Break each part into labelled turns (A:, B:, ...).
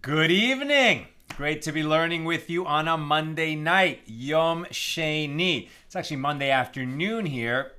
A: Good evening. Great to be learning with you on a Monday night, Yom Sheni. It's actually Monday afternoon here,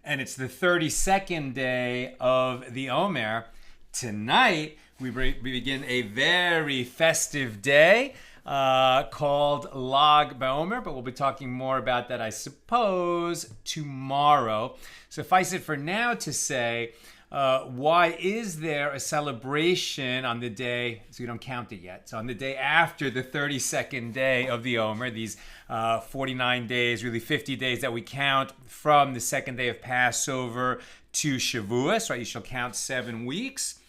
A: and it's the 32nd day of the Omer. Tonight, we begin a very festive day called Lag BaOmer, but we'll be talking more about that, I suppose, tomorrow. Suffice it for now to say, why is there a celebration on the day, so we don't count it yet, so on the day after the 32nd day of the Omer, these 49 days, really 50 days that we count from the second day of Passover to Shavuos, right? You shall count 7 weeks.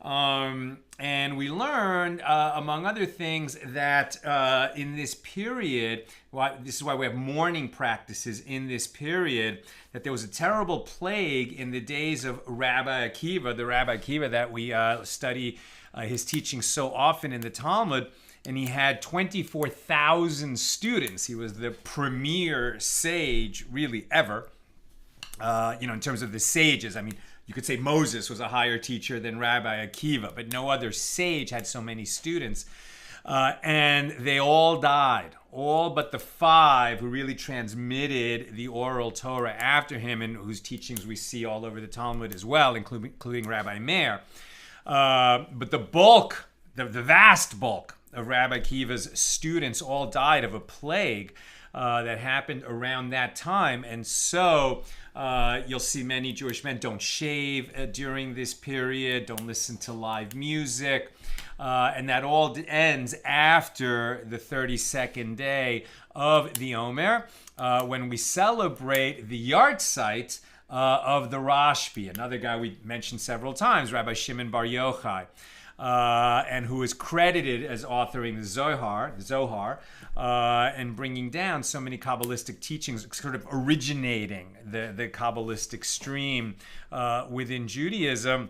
A: And we learned, among other things, that in this period, this is why we have mourning practices in this period, that there was a terrible plague in the days of Rabbi Akiva, the Rabbi Akiva that we study his teaching so often in the Talmud, and he had 24,000 students. He was the premier sage, really, ever, in terms of the sages. I mean, you could say Moses was a higher teacher than Rabbi Akiva, but no other sage had so many students. And they all died, all but the 5 who really transmitted the oral Torah after him and whose teachings we see all over the Talmud as well, including Rabbi Meir. But the bulk, the vast bulk of Rabbi Akiva's students all died of a plague that happened around that time. And so you'll see many Jewish men don't shave during this period, don't listen to live music. And that all ends after the 32nd day of the Omer, when we celebrate the yahrzeit of the Rashbi, another guy we mentioned several times, Rabbi Shimon Bar Yochai. And who is credited as authoring the Zohar, and bringing down so many Kabbalistic teachings, sort of originating the Kabbalistic stream within Judaism.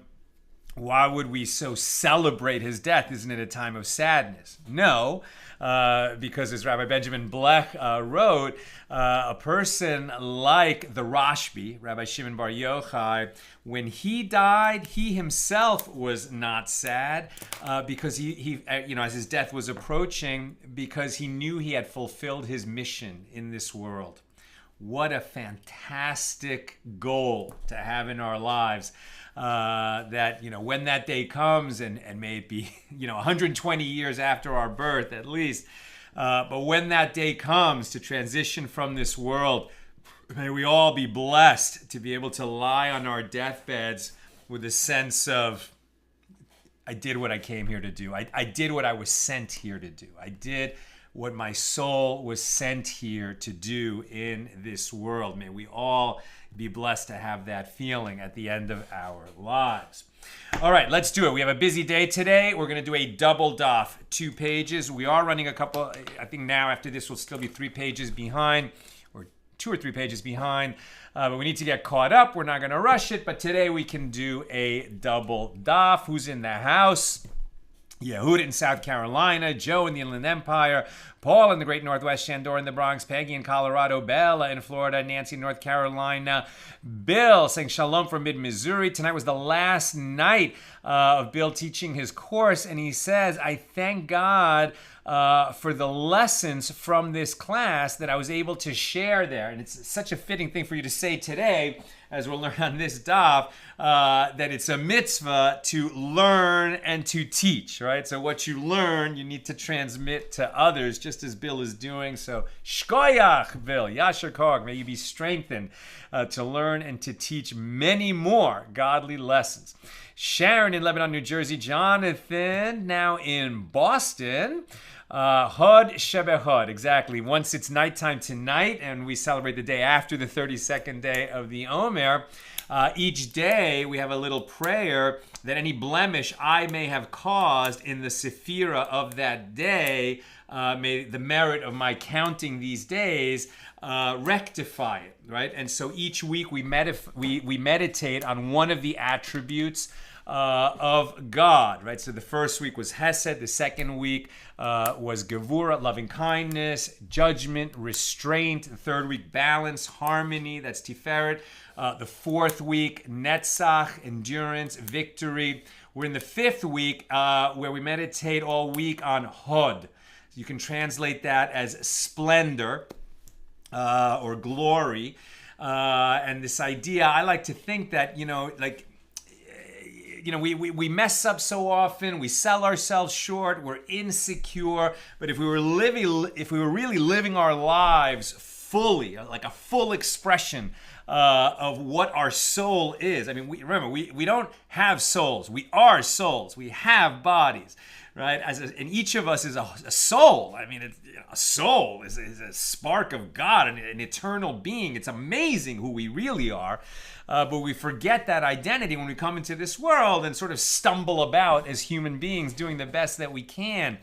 A: Why would we so celebrate his death? Isn't it a time of sadness? No, because as Rabbi Benjamin Blech wrote, a person like the Rashbi, Rabbi Shimon Bar Yochai, when he died, he himself was not sad because he as his death was approaching, because he knew he had fulfilled his mission in this world. What a fantastic goal to have in our lives. That when that day comes, and may it be 120 years after our birth at least, but when that day comes to transition from this world, may we all be blessed to be able to lie on our deathbeds with a sense of, I did what I came here to do. I did what I was sent here to do. I did what my soul was sent here to do in this world. May we all be blessed to have that feeling at the end of our lives. All right, let's do it. We have a busy day today. We're going to do a double daf, 2 pages. We are running a couple, I think now after this we'll still be 3 pages behind, or 2 or 3 pages behind. But we need to get caught up. We're not going to rush it, but today we can do a double daf. Who's in the house? Yehud in South Carolina, Joe in the Inland Empire, Paul in the Great Northwest, Shandor in the Bronx, Peggy in Colorado, Bella in Florida, Nancy in North Carolina, Bill saying shalom from mid-Missouri. Tonight was the last night of Bill teaching his course, and he says, I thank God for the lessons from this class that I was able to share there. And it's such a fitting thing for you to say today, as we'll learn on this daf, that it's a mitzvah to learn and to teach, right? So what you learn, you need to transmit to others, just as Bill is doing. So shkoyach, Bill, yasher koach, may you be strengthened to learn and to teach many more godly lessons. Sharon in Lebanon, New Jersey, Jonathan now in Boston. Hod Shebehod, exactly. Once it's nighttime tonight, and we celebrate the day after the 32nd day of the Omer, each day we have a little prayer that any blemish I may have caused in the sephira of that day, may the merit of my counting these days rectify it, right? And so each week we meditate on one of the attributes of God, right? So the first week was Hesed, the second week was Gevura, loving kindness, judgment, restraint, the third week balance, harmony, that's Tiferet, the fourth week Netzach, endurance, victory. We're in the 5th week where we meditate all week on Hod. You can translate that as splendor or glory. And this idea, I like to think that, we mess up so often, we sell ourselves short, we're insecure. But if we were really living our lives fully, like a full expression of what our soul is. I mean, we don't have souls. We are souls. We have bodies, right? And each of us is a soul. I mean, a soul is a spark of God, an eternal being. It's amazing who we really are. But we forget that identity when we come into this world and sort of stumble about as human beings doing the best that we can.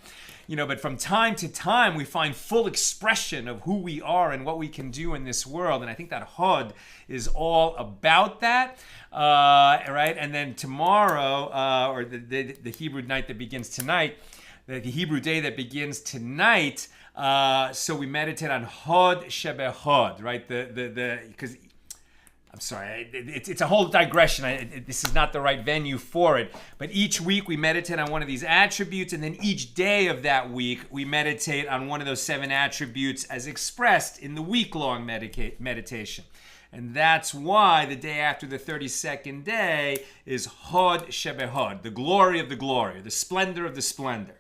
A: But from time to time, we find full expression of who we are and what we can do in this world. And I think that Hod is all about that, right? And then tomorrow, or the Hebrew night that begins tonight, the Hebrew day that begins tonight, so we meditate on Hod Shebehod, right? Because I'm sorry, it's a whole digression. This is not the right venue for it. But each week we meditate on one of these attributes, and then each day of that week we meditate on one of those 7 attributes as expressed in the week-long meditation. And that's why the day after the 32nd day is Hod Shebehod, the glory of the glory, the splendor of the splendor.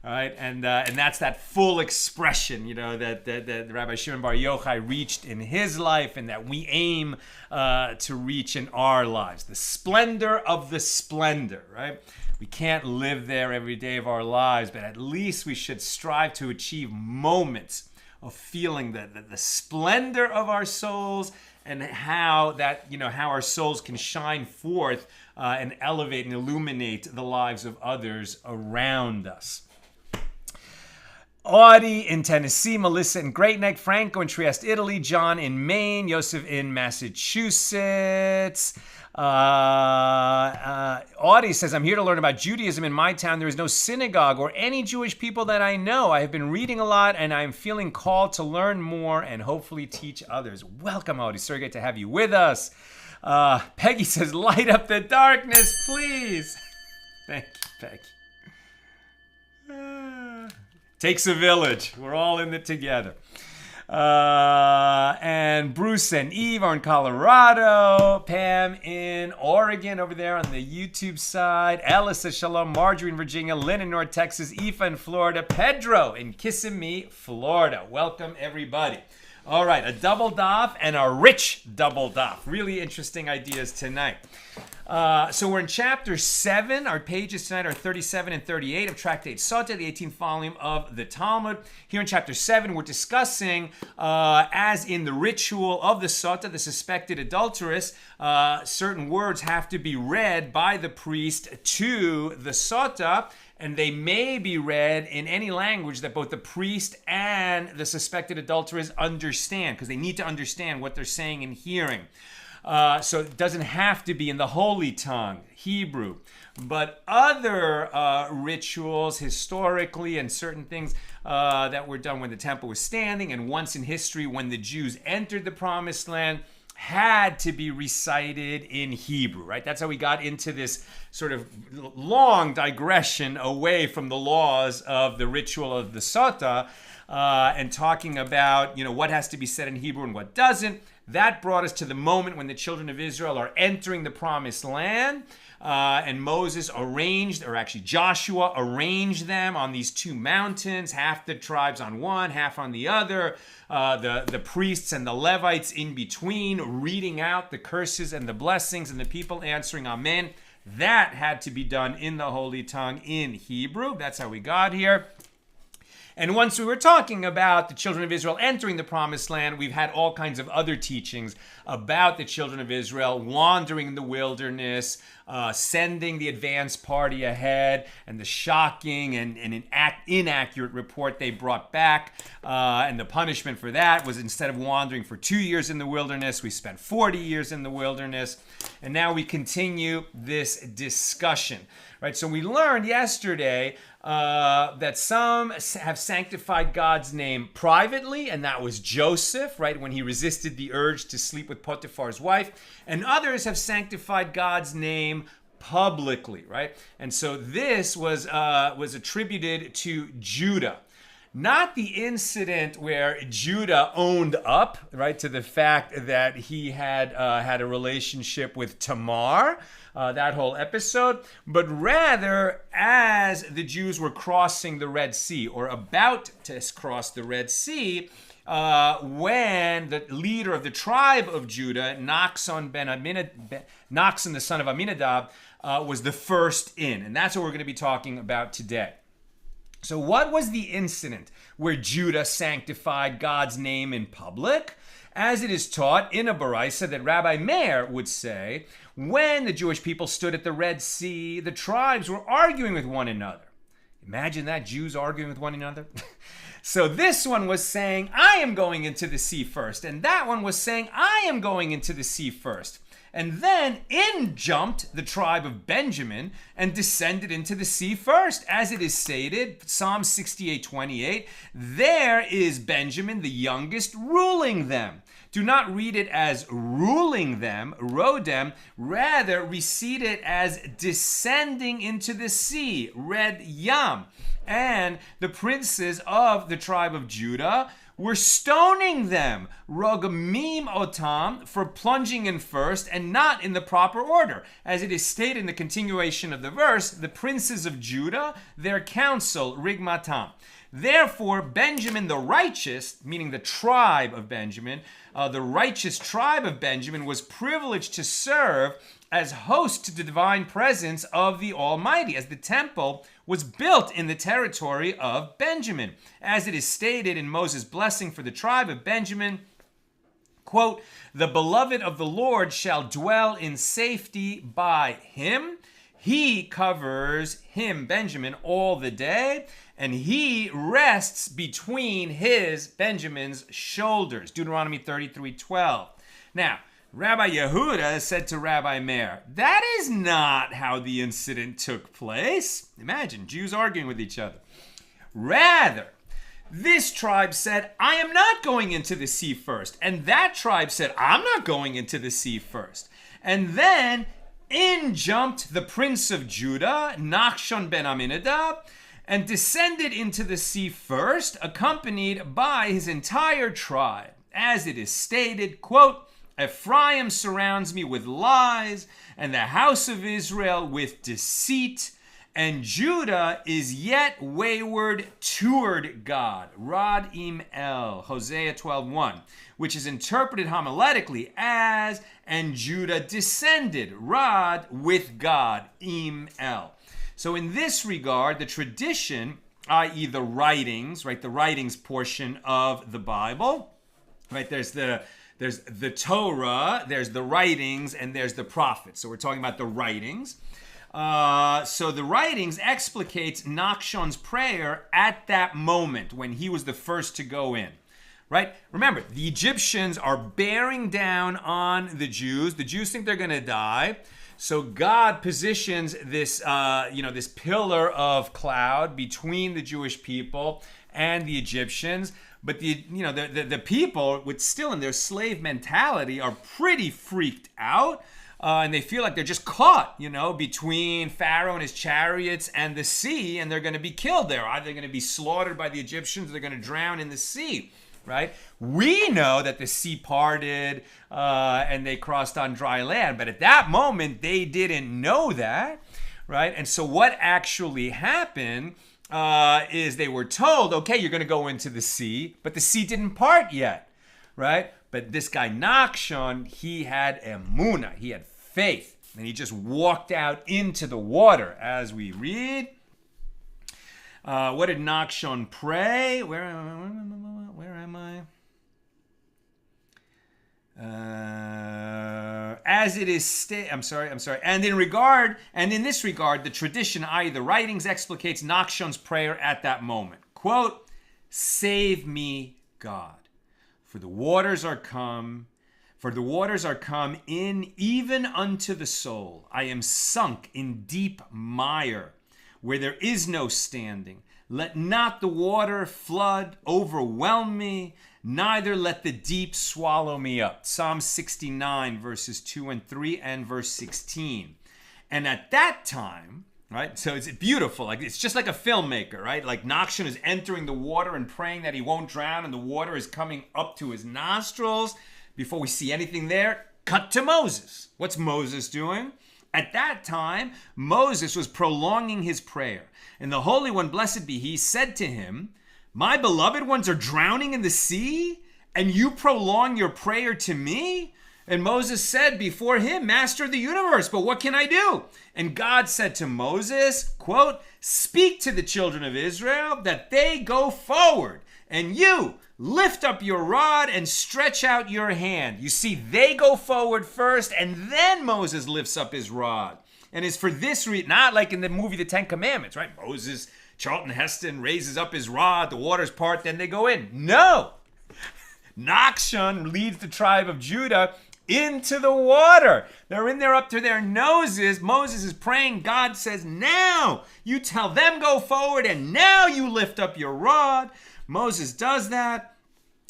A: All right, and that's that full expression, that Rabbi Shimon Bar Yochai reached in his life, and that we aim to reach in our lives. The splendor of the splendor, right? We can't live there every day of our lives, but at least we should strive to achieve moments of feeling the splendor of our souls, and how our souls can shine forth and elevate and illuminate the lives of others around us. Audie in Tennessee, Melissa in Great Neck, Franco in Trieste, Italy, John in Maine, Yosef in Massachusetts. Audie says, I'm here to learn about Judaism in my town. There is no synagogue or any Jewish people that I know. I have been reading a lot and I'm feeling called to learn more and hopefully teach others. Welcome, Audie. So great to have you with us. Peggy says, light up the darkness, please. Thank you, Peggy. Takes a village. We're all in it together. And Bruce and Eve are in Colorado. Pam in Oregon over there on the YouTube side. Ella says shalom. Marjorie in Virginia. Lynn in North Texas. Aoife in Florida. Pedro in Kissimmee, Florida. Welcome, everybody. All right, a double daf and a rich double daf. Really interesting ideas tonight. So we're in chapter 7. Our pages tonight are 37 and 38 of Tractate Sotah, the 18th volume of the Talmud. Here in chapter 7, we're discussing, as in the ritual of the Sotah, the suspected adulteress, certain words have to be read by the priest to the Sotah, and they may be read in any language that both the priest and the suspected adulteress understand, because they need to understand what they're saying and hearing. So it doesn't have to be in the holy tongue, Hebrew. But other rituals historically and certain things that were done when the temple was standing, and once in history when the Jews entered the promised land, had to be recited in Hebrew, right? That's how we got into this sort of long digression away from the laws of the ritual of the Sotah, and talking about, what has to be said in Hebrew and what doesn't. That brought us to the moment when the children of Israel are entering the promised land, and Moses arranged, or actually Joshua arranged them on these 2 mountains, half the tribes on one, half on the other, the priests and the Levites in between, reading out the curses and the blessings, and the people answering Amen. That had to be done in the holy tongue in Hebrew. That's how we got here. And once we were talking about the children of Israel entering the promised land, we've had all kinds of other teachings about the children of Israel wandering in the wilderness, sending the advance party ahead, and the shocking and inaccurate report they brought back. And the punishment for that was, instead of wandering for 2 years in the wilderness, we spent 40 years in the wilderness. And now we continue this discussion. Right, so we learned yesterday that some have sanctified God's name privately, and that was Joseph, right, when he resisted the urge to sleep with Potiphar's wife. And others have sanctified God's name publicly, right? And so this was attributed to Judah. Not the incident where Judah owned up, right, to the fact that he had a relationship with Tamar, that whole episode, but rather as the Jews were crossing the Red Sea or about to cross the Red Sea, when the leader of the tribe of Judah, Naxon the son of Aminadab, was the first in. And that's what we're going to be talking about today. So what was the incident where Judah sanctified God's name in public? As it is taught in a Baraisa that Rabbi Meir would say, when the Jewish people stood at the Red Sea, the tribes were arguing with one another. Imagine that, Jews arguing with one another. So this one was saying, I am going into the sea first. And that one was saying, I am going into the sea first. And then in jumped the tribe of Benjamin and descended into the sea first. As it is stated, Psalm 68:28, there is Benjamin, the youngest, ruling them. Do not read it as ruling them, rodem, rather recite it as descending into the sea, red yam. And the princes of the tribe of Judah were stoning them, rogamim otam, for plunging in first and not in the proper order. As it is stated in the continuation of the verse, the princes of Judah, their council, rigmatam. Therefore, Benjamin the righteous, meaning the tribe of Benjamin, the righteous tribe of Benjamin was privileged to serve as host to the divine presence of the Almighty, as the temple was built in the territory of Benjamin. As it is stated in Moses' blessing for the tribe of Benjamin, quote, the beloved of the Lord shall dwell in safety by him. He covers him, Benjamin, all the day, and he rests between his, Benjamin's, shoulders. Deuteronomy 33:12. Now, Rabbi Yehuda said to Rabbi Meir, that is not how the incident took place. Imagine, Jews arguing with each other. Rather, this tribe said, I am not going into the sea first. And that tribe said, I'm not going into the sea first. And then in jumped the prince of Judah, Nachshon ben Aminadab, and descended into the sea first, accompanied by his entire tribe. As it is stated, quote, Ephraim surrounds me with lies, and the house of Israel with deceit, and Judah is yet wayward toward God. Rad im el, Hosea 12:1, which is interpreted homiletically as, and Judah descended, Rad, with God, im el. So in this regard, the tradition, i.e. the writings, right, the writings portion of the Bible, right, there's the Torah, there's the writings, and there's the prophets. So we're talking about the writings. So the writings explicates Nachshon's prayer at that moment when he was the first to go in. Right? Remember, the Egyptians are bearing down on the Jews. The Jews think they're going to die. So God positions this, this pillar of cloud between the Jewish people and the Egyptians. But the people, with still in their slave mentality, are pretty freaked out. And they feel like they're just caught, between Pharaoh and his chariots and the sea, and they're going to be killed there. Either they're going to be slaughtered by the Egyptians or they're going to drown in the sea, right? We know that the sea parted and they crossed on dry land, but at that moment, they didn't know that, right? And so what actually happened is they were told, okay, you're going to go into the sea, but the sea didn't part yet, right? But this guy, Nachshon, he had emunah, he had faith, and he just walked out into the water, as we read. What did Nachshon pray? Where am I? As it is I'm sorry. And in this regard, the tradition, i.e. the writings, explicates Nachshon's prayer at that moment. Quote, save me, God. For the waters are come in even unto the soul. I am sunk in deep mire, where there is no standing. Let not the water flood overwhelm me, neither let the deep swallow me up. Psalm 69, verses 2 and 3, and verse 16. And at that time, right, so it's beautiful. Like, it's just like a filmmaker, right? Like, Nachshon is entering the water and praying that he won't drown, and the water is coming up to his nostrils. Before we see anything there, cut to Moses. What's Moses doing? At that time, Moses was prolonging his prayer. And the Holy One, blessed be he, said to him, my beloved ones are drowning in the sea, and you prolong your prayer to me? And Moses said before him, Master of the universe, but what can I do? And God said to Moses, quote, speak to the children of Israel that they go forward, and you lift up your rod and stretch out your hand. You see, they go forward first, and then Moses lifts up his rod. And it's for this reason, not like in the movie The Ten Commandments, right? Moses, Charlton Heston raises up his rod, the waters part, then they go in. No! Nachshon leads the tribe of Judah into the water. They're in there up to their noses. Moses is praying. God says, now you tell them go forward, and now you lift up your rod. Moses does that.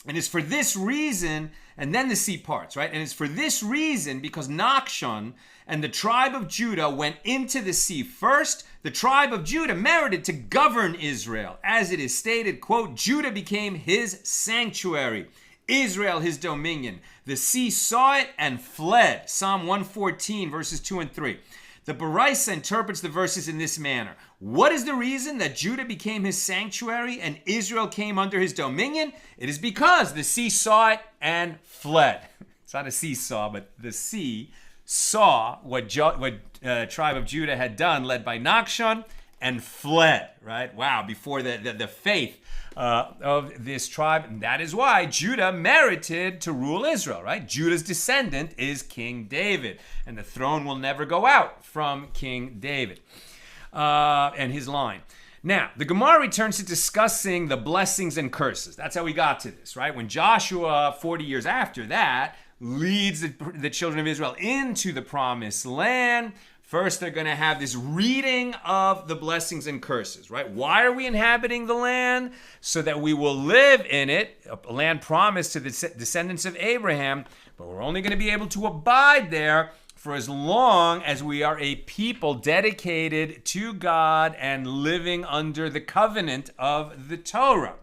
A: And it's for this reason, and then the sea parts, right? And it's for this reason, because Nachshon and the tribe of Judah went into the sea first. The tribe of Judah merited to govern Israel. As it is stated, quote, Judah became his sanctuary, Israel his dominion. The sea saw it and fled. Psalm 114, verses 2 and 3. The Baraisa interprets the verses in this manner. What is the reason that Judah became his sanctuary and Israel came under his dominion? It is because the sea saw it and fled. It's not a seesaw, but the sea saw what tribe of Judah had done, led by Nachshon, and fled, right? Wow, before the faith of this tribe. And that is why Judah merited to rule Israel, right? Judah's descendant is King David, and the throne will never go out from King David and his line. Now, the Gemara returns to discussing the blessings and curses. That's how we got to this, right? When Joshua, 40 years after that, leads the children of Israel into the promised land, first they're going to have this reading of the blessings and curses, right? Why are we inhabiting the land? So that we will live in it, a land promised to the descendants of Abraham, but we're only going to be able to abide there for as long as we are a people dedicated to God and living under the covenant of the Torah.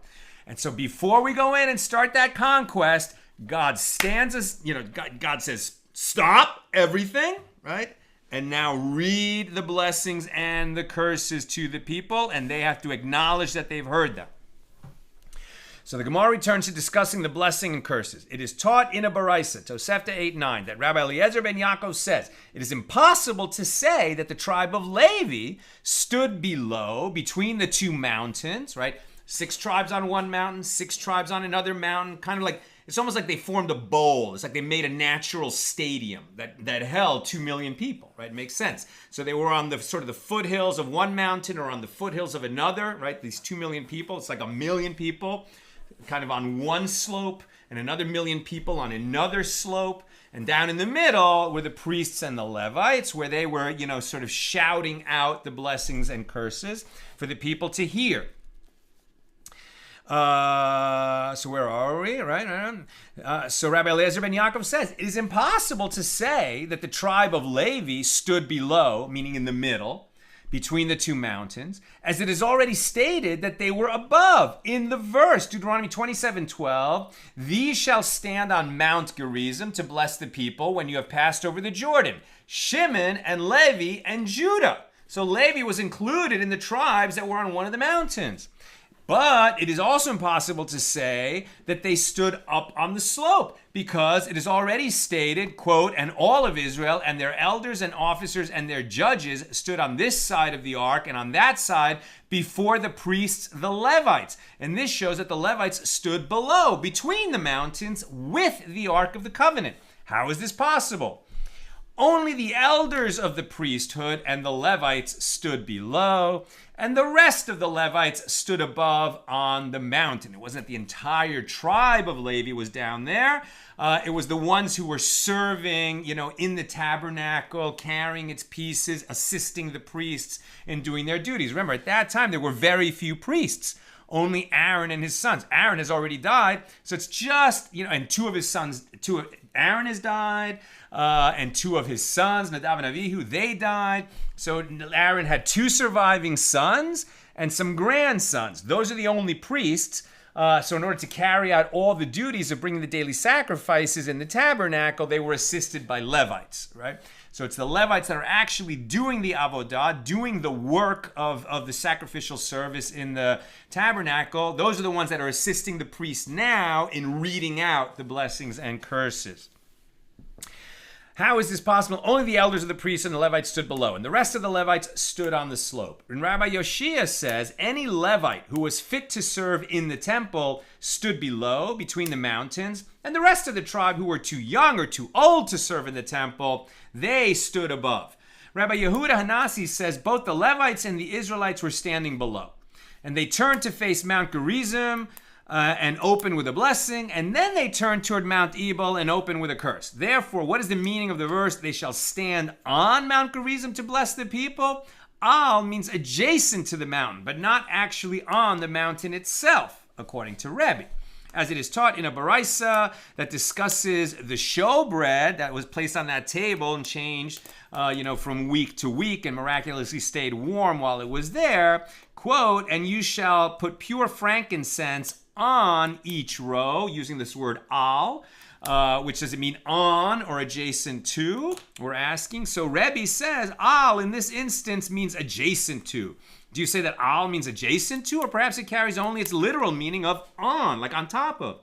A: And so before we go in and start that conquest, God stands us, God says, stop everything, right? And now read the blessings and the curses to the people, and they have to acknowledge that they've heard them. So the Gemara returns to discussing the blessing and curses. It is taught in a Baraisa, Tosefta 8:9, that Rabbi Eliezer ben Yaakov says, it is impossible to say that the tribe of Levi stood between the two mountains, right? 6 tribes on one mountain, 6 tribes on another mountain, kind of like, it's almost like they formed a bowl. It's like they made a natural stadium that held 2 million people, right? It makes sense. So they were on the sort of the foothills of one mountain or on the foothills of another, right? These 2 million people, it's like 1 million people kind of on one slope and another 1 million people on another slope. And down in the middle were the priests and the Levites, where they were, sort of shouting out the blessings and curses for the people to hear. So where are we? Right? So Rabbi Eliezer ben Yaakov says, it is impossible to say that the tribe of Levi stood below, meaning in the middle, between the two mountains, as it is already stated that they were above. In the verse, Deuteronomy 27:12, these shall stand on Mount Gerizim to bless the people when you have passed over the Jordan. Shimon and Levi and Judah. So Levi was included in the tribes that were on one of the mountains. But it is also impossible to say that they stood up on the slope, because it is already stated, quote, and all of Israel and their elders and officers and their judges stood on this side of the ark and on that side before the priests, the Levites. And this shows that the Levites stood below, between the mountains, with the ark of the covenant. How is this possible? Only the elders of the priesthood and the Levites stood below, and the rest of the Levites stood above on the mountain. It wasn't the entire tribe of Levi was down there. It was the ones who were serving, in the tabernacle, carrying its pieces, assisting the priests in doing their duties. Remember, at that time, there were very few priests. Only Aaron and his sons. Aaron has already died, so it's just, and two of his sons, Aaron has died, and 2 of his sons, Nadav and Avihu, they died. So Aaron had 2 surviving sons and some grandsons. Those are the only priests. So in order to carry out all the duties of bringing the daily sacrifices in the tabernacle, they were assisted by Levites, right? So it's the Levites that are actually doing the avodah, doing the work of the sacrificial service in the tabernacle. Those are the ones that are assisting the priests now in reading out the blessings and curses. How is this possible? Only the elders of the priests and the Levites stood below, and the rest of the Levites stood on the slope. And Rabbi Yoshia says, any Levite who was fit to serve in the temple stood below, between the mountains, and the rest of the tribe who were too young or too old to serve in the temple, they stood above. Rabbi Yehuda Hanasi says both the Levites and the Israelites were standing below. And they turned to face Mount Gerizim, and open with a blessing, and then they turn toward Mount Ebal and open with a curse. Therefore, what is the meaning of the verse? They shall stand on Mount Gerizim to bless the people. Al means adjacent to the mountain, but not actually on the mountain itself, according to Rebbe. As it is taught in a baraisa that discusses the showbread that was placed on that table and changed, from week to week and miraculously stayed warm while it was there, quote, and you shall put pure frankincense on each row, using this word al, which does it mean on or adjacent to? We're asking. So Rebbe says al in this instance means adjacent to. Do you say that al means adjacent to, or perhaps it carries only its literal meaning of on, like on top of?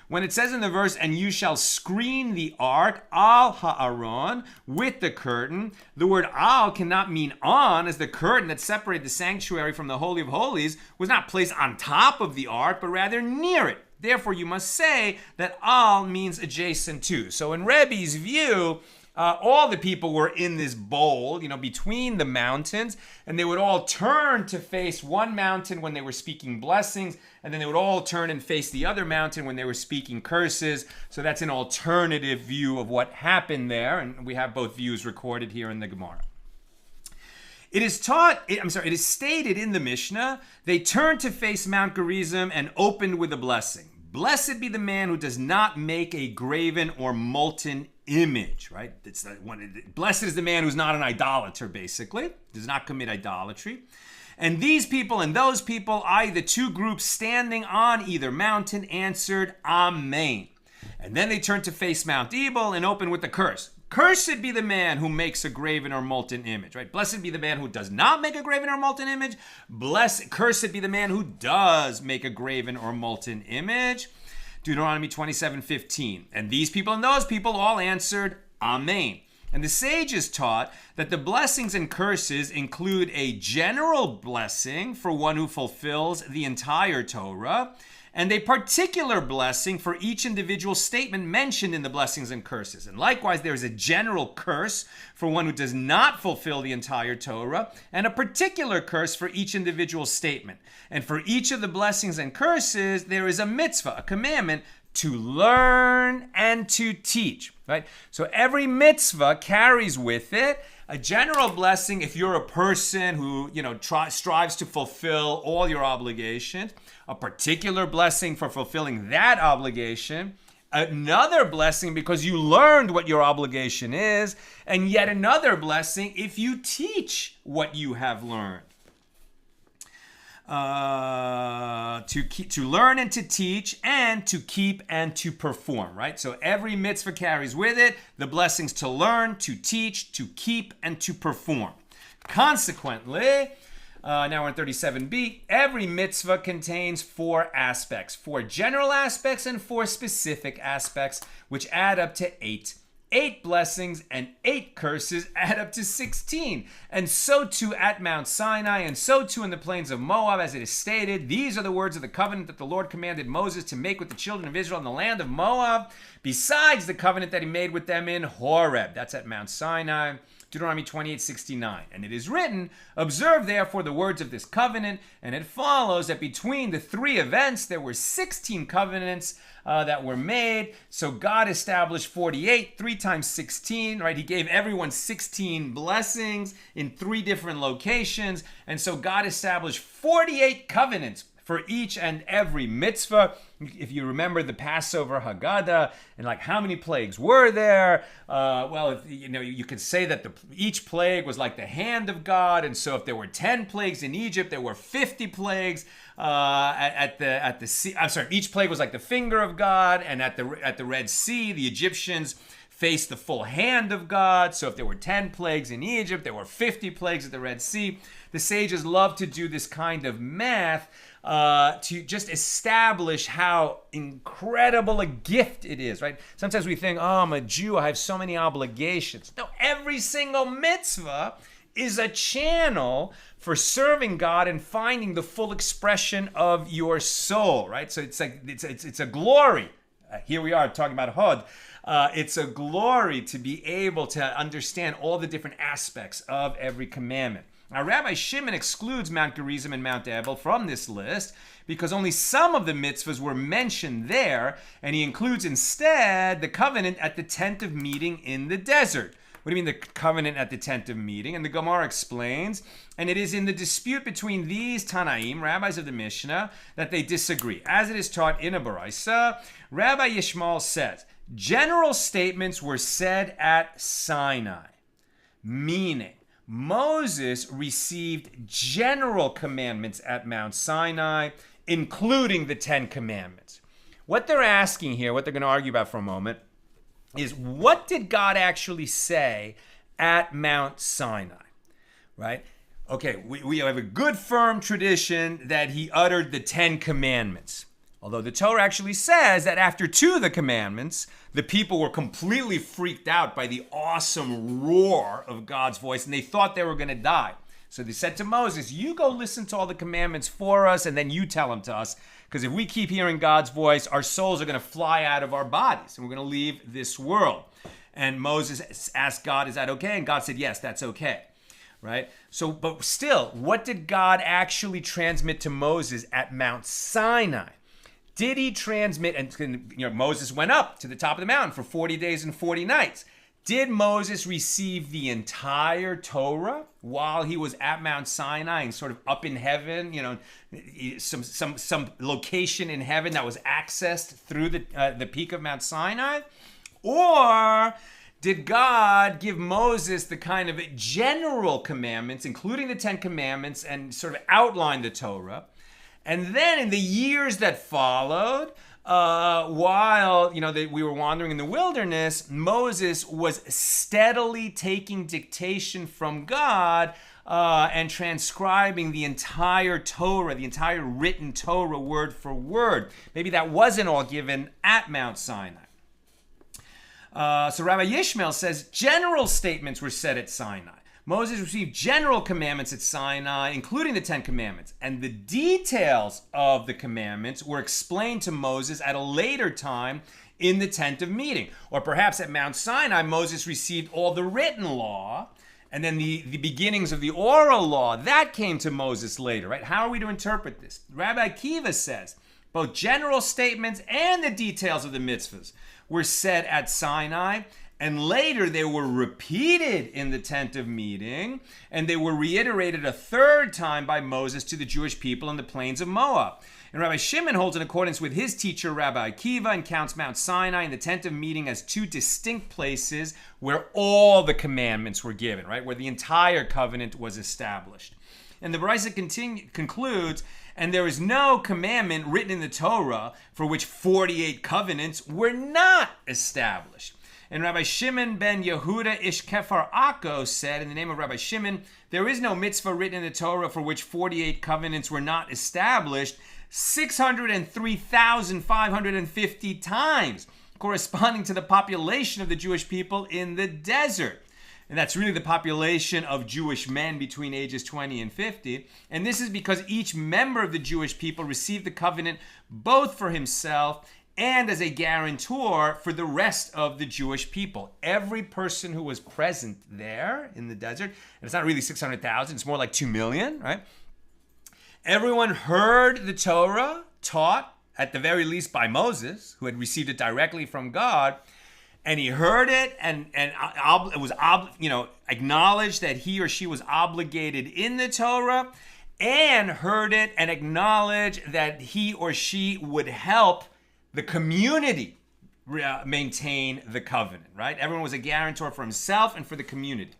A: When it says in the verse, and you shall screen the ark al ha'aron, with the curtain, the word al cannot mean on, as the curtain that separated the sanctuary from the Holy of Holies was not placed on top of the ark, but rather near it. Therefore, you must say that al means adjacent to. So in Rebbe's view, all the people were in this bowl, between the mountains, and they would all turn to face one mountain when they were speaking blessings, and then they would all turn and face the other mountain when they were speaking curses. So that's an alternative view of what happened there, and we have both views recorded here in the Gemara. It is stated in the Mishna, they turned to face Mount Gerizim and opened with a blessing. Blessed be the man who does not make a graven or molten image, right? Blessed is the man who's not an idolater, basically, does not commit idolatry. And these people and those people, i.e. the 2 groups standing on either mountain, answered, Amen. And then they turned to face Mount Ebal and opened with the curse. Cursed be the man who makes a graven or molten image, right? Blessed be the man who does not make a graven or molten image. Cursed be the man who does make a graven or molten image. Deuteronomy 27:15. And these people and those people all answered, Amen. And the sages taught that the blessings and curses include a general blessing for one who fulfills the entire Torah, and a particular blessing for each individual statement mentioned in the blessings and curses. And likewise, there is a general curse for one who does not fulfill the entire Torah, and a particular curse for each individual statement. And for each of the blessings and curses, there is a mitzvah, a commandment, to learn and to teach, right? So every mitzvah carries with it a general blessing if you're a person who, strives to fulfill all your obligations, a particular blessing for fulfilling that obligation, another blessing because you learned what your obligation is, and yet another blessing if you teach what you have learned. To learn and to teach, and to keep and to perform, right? So every mitzvah carries with it the blessings to learn, to teach, to keep, and to perform. Consequently, now we're in 37b, every mitzvah contains 4 aspects, 4 general aspects and 4 specific aspects, which add up to 8. 8 blessings and 8 curses add up to 16. And so too at Mount Sinai, and so too in the plains of Moab, as it is stated, these are the words of the covenant that the Lord commanded Moses to make with the children of Israel in the land of Moab, besides the covenant that he made with them in Horeb. That's at Mount Sinai. Deuteronomy 28:69. And it is written, observe therefore the words of this covenant, and it follows that between the 3 events there were 16 covenants that were made. So God established 48, 3 times 16, right? He gave everyone 16 blessings in 3 different locations. And so God established 48 covenants, for each and every mitzvah. If you remember the Passover Haggadah and like how many plagues were there, you could say that each plague was like the hand of God, and so if there were 10 plagues in Egypt, there were 50 plagues at the sea. I'm sorry, each plague was like the finger of God, and at the Red Sea, the Egyptians faced the full hand of God. So if there were 10 plagues in Egypt, there were 50 plagues at the Red Sea. The sages love to do this kind of math to just establish how incredible a gift it is, right? Sometimes we think, oh, I'm a Jew, I have so many obligations. No, every single mitzvah is a channel for serving God and finding the full expression of your soul, right? So it's like it's a glory. Here we are talking about Hod. It's a glory to be able to understand all the different aspects of every commandment. Now, Rabbi Shimon excludes Mount Gerizim and Mount Ebal from this list because only some of the mitzvahs were mentioned there, and he includes instead the covenant at the tent of meeting in the desert. What do you mean the covenant at the tent of meeting? And the Gemara explains, and it is in the dispute between these Tanaim, rabbis of the Mishnah, that they disagree. As it is taught in a Baraisa, Rabbi Yishmael says, general statements were said at Sinai, meaning Moses received general commandments at Mount Sinai, including the 10 commandments. What they're asking here, what they're going to argue about for a moment, is what did God actually say at Mount Sinai, right? Okay, we have a good firm tradition that he uttered the 10 commandments. Although the Torah actually says that after 2 of the commandments, the people were completely freaked out by the awesome roar of God's voice, and they thought they were going to die. So they said to Moses, you go listen to all the commandments for us, and then you tell them to us, because if we keep hearing God's voice, our souls are going to fly out of our bodies, and we're going to leave this world. And Moses asked God, is that okay? And God said, yes, that's okay. Right? So, but still, what did God actually transmit to Moses at Mount Sinai? Did he transmit, and Moses went up to the top of the mountain for 40 days and 40 nights. Did Moses receive the entire Torah while he was at Mount Sinai and sort of up in heaven, some location in heaven that was accessed through the peak of Mount Sinai? Or did God give Moses the kind of general commandments, including the 10 commandments, and sort of outline the Torah? And then in the years that followed, while we were wandering in the wilderness, Moses was steadily taking dictation from God and transcribing the entire Torah, the entire written Torah word for word. Maybe that wasn't all given at Mount Sinai. So Rabbi Yishmael says general statements were said at Sinai. Moses received general commandments at Sinai, including the 10 commandments, and the details of the commandments were explained to Moses at a later time in the tent of meeting. Or perhaps at Mount Sinai, Moses received all the written law, and then the beginnings of the oral law, that came to Moses later, right? How are we to interpret this? Rabbi Akiva says, both general statements and the details of the mitzvahs were said at Sinai, and later they were repeated in the tent of meeting, and they were reiterated a third time by Moses to the Jewish people in the plains of Moab. And Rabbi Shimon holds in accordance with his teacher, Rabbi Akiva, and counts Mount Sinai and the tent of meeting as 2 distinct places where all the commandments were given, right? Where the entire covenant was established. And the Baraisa concludes, and there is no commandment written in the Torah for which 48 covenants were not established. And Rabbi Shimon ben Yehuda ish Kefar Akko said, in the name of Rabbi Shimon, there is no mitzvah written in the Torah for which 48 covenants were not established 603,550 times, corresponding to the population of the Jewish people in the desert. And that's really the population of Jewish men between ages 20 and 50. And this is because each member of the Jewish people received the covenant both for himself and as a guarantor for the rest of the Jewish people. Every person who was present there in the desert, and it's not really 600,000, it's more like 2 million, right? Everyone heard the Torah taught, at the very least by Moses, who had received it directly from God, and he heard it, and it was acknowledged that he or she was obligated in the Torah, and heard it and acknowledged that he or she would help the community maintain the covenant, right? Everyone was a guarantor for himself and for the community.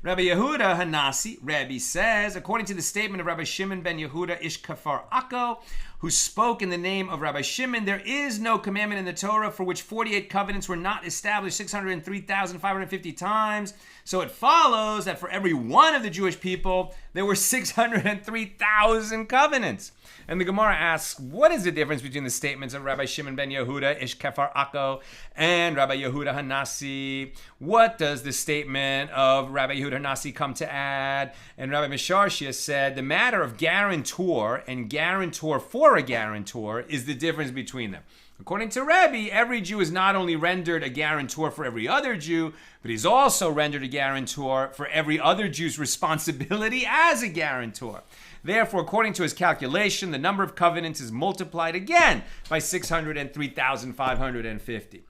A: Rabbi Yehuda Hanasi, Rabbi says, according to the statement of Rabbi Shimon ben Yehuda Ish Kafar Akko, who spoke in the name of Rabbi Shimon, there is no commandment in the Torah for which 48 covenants were not established 603,550 times. So it follows that for every one of the Jewish people, there were 603,000 covenants. And the Gemara asks, what is the difference between the statements of Rabbi Shimon ben Yehuda, Ish Kefar Akko, and Rabbi Yehuda Hanasi? What does the statement of Rabbi Yehuda Hanasi come to add? And Rabbi Misharshia said, the matter of guarantor and guarantor for a guarantor is the difference between them. According to Rebbe, every Jew is not only rendered a guarantor for every other Jew, but he's also rendered a guarantor for every other Jew's responsibility as a guarantor. Therefore, according to his calculation, the number of covenants is multiplied again by 603,550.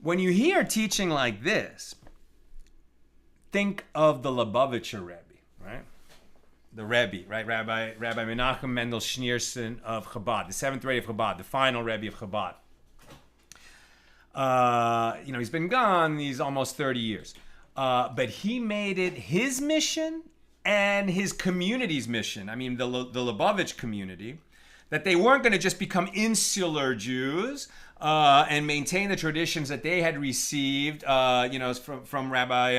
A: When you hear teaching like this, think of the Lubavitcher Rebbe, right? The Rebbe, right? Rabbi Menachem Mendel Schneerson of Chabad, the seventh Rebbe of Chabad, the final Rebbe of Chabad. He's been gone these almost 30 years. But he made it his mission and his community's mission, the Lubavitch community, that they weren't going to just become insular Jews and maintain the traditions that they had received, from Rabbi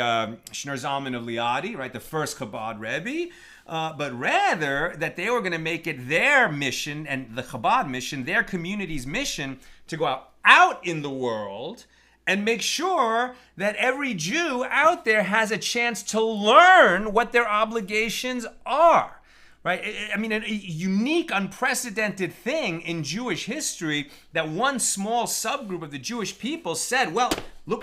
A: Shneur Zalman of Liadi, right, the first Chabad Rebbe, but rather that they were going to make it their mission and the Chabad mission, their community's mission, to go out in the world and make sure that every Jew out there has a chance to learn what their obligations are, right? A unique, unprecedented thing in Jewish history that one small subgroup of the Jewish people said, well, look,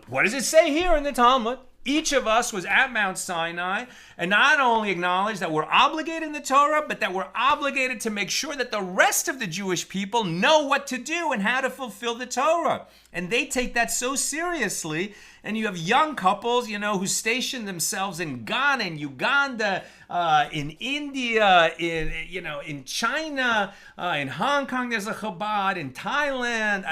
A: what does it say here in the Talmud? Each of us was at Mount Sinai and not only acknowledged that we're obligated in the Torah, but that we're obligated to make sure that the rest of the Jewish people know what to do and how to fulfill the Torah. And they take that so seriously. And you have young couples, who station themselves in Ghana, in Uganda, in India, in China, in Hong Kong, there's a Chabad, in Thailand,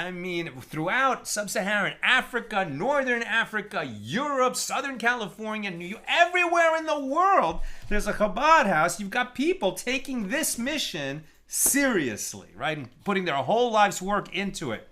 A: throughout sub-Saharan Africa, Northern Africa, Europe, Southern California, New York, everywhere in the world, there's a Chabad house. You've got people taking this mission seriously, right? And putting their whole life's work into it.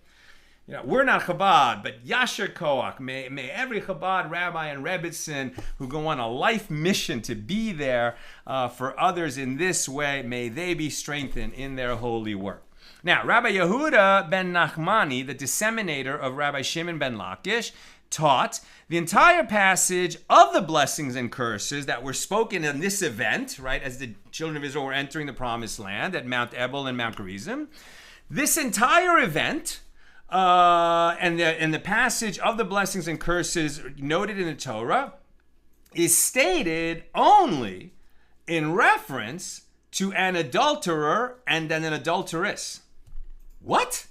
A: We're not Chabad, but Yasher Koach. May every Chabad rabbi and rebbitzin who go on a life mission to be there for others in this way, may they be strengthened in their holy work. Now, Rabbi Yehuda ben Nachmani, the disseminator of Rabbi Shimon ben Lakish, taught the entire passage of the blessings and curses that were spoken in this event, right, as the children of Israel were entering the promised land at Mount Ebal and Mount Gerizim. This entire event, and the passage of the blessings and curses noted in the Torah, is stated only in reference to an adulterer and then an adulteress. What?